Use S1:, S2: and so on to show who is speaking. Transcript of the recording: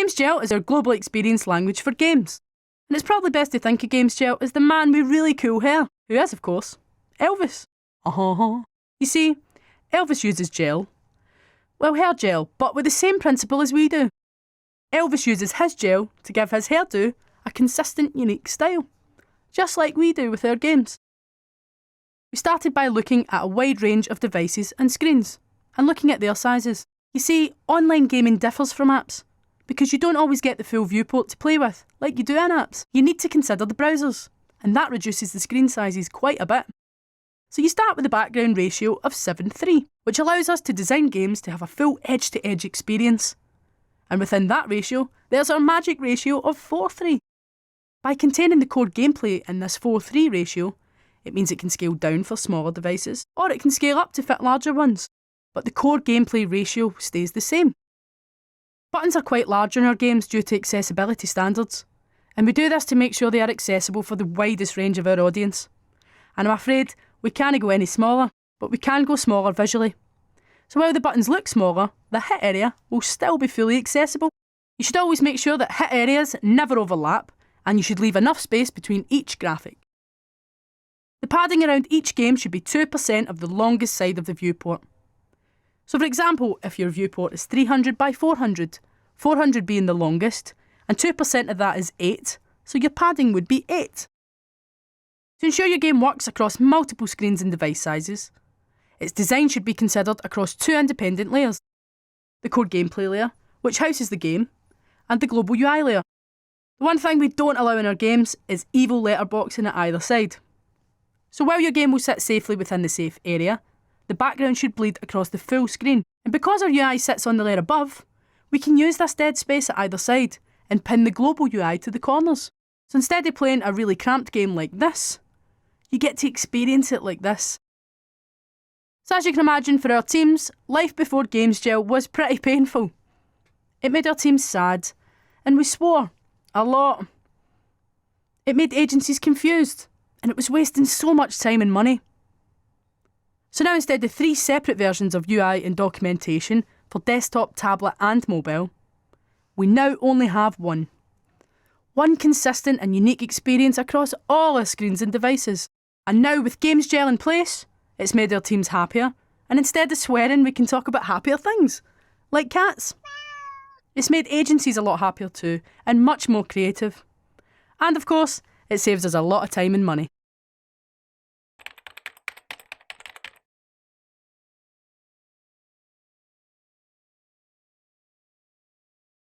S1: GamesGel is our global experience language for games. And it's probably best to think of GamesGel as the man with really cool hair, who is, of course, Elvis. You see, Elvis uses gel. Well, hair gel, but with the same principle as we do. Elvis uses his gel to give his hairdo a consistent, unique style, just like we do with our games. We started by looking at a wide range of devices and screens, and looking at their sizes. You see, online gaming differs from apps, because you don't always get the full viewport to play with, like you do in apps. You need to consider the browsers, and that reduces the screen sizes quite a bit. So you start with a background ratio of 7:3, which allows us to design games to have a full edge-to-edge experience. And within that ratio, there's our magic ratio of 4:3. By containing the core gameplay in this 4:3 ratio, it means it can scale down for smaller devices, or it can scale up to fit larger ones, but the core gameplay ratio stays the same. Buttons are quite large in our games due to accessibility standards, and we do this to make sure they are accessible for the widest range of our audience. And I'm afraid we can't go any smaller, but we can go smaller visually. So while the buttons look smaller, the hit area will still be fully accessible. You should always make sure that hit areas never overlap, and you should leave enough space between each graphic. The padding around each game should be 2% of the longest side of the viewport. So for example, if your viewport is 300 by 400, 400 being the longest, and 2% of that is 8, so your padding would be 8. To ensure your game works across multiple screens and device sizes, its design should be considered across two independent layers: the core gameplay layer, which houses the game, and the global UI layer. The one thing we don't allow in our games is evil letterboxing at either side. So while your game will sit safely within the safe area, the background should bleed across the full screen. And because our UI sits on the layer above, we can use this dead space at either side and pin the global UI to the corners. So instead of playing a really cramped game like this, you get to experience it like this. So as you can imagine, for our teams, life before GamesGel was pretty painful. It made our teams sad, and we swore a lot. It made agencies confused, and it was wasting so much time and money. So now, instead of 3 separate versions of UI and documentation for desktop, tablet and mobile, we now only have one. One consistent and unique experience across all our screens and devices. And now with GamesGel in place, it's made our teams happier, and instead of swearing we can talk about happier things, like cats. It's made agencies a lot happier too, and much more creative. And of course, it saves us a lot of time and money.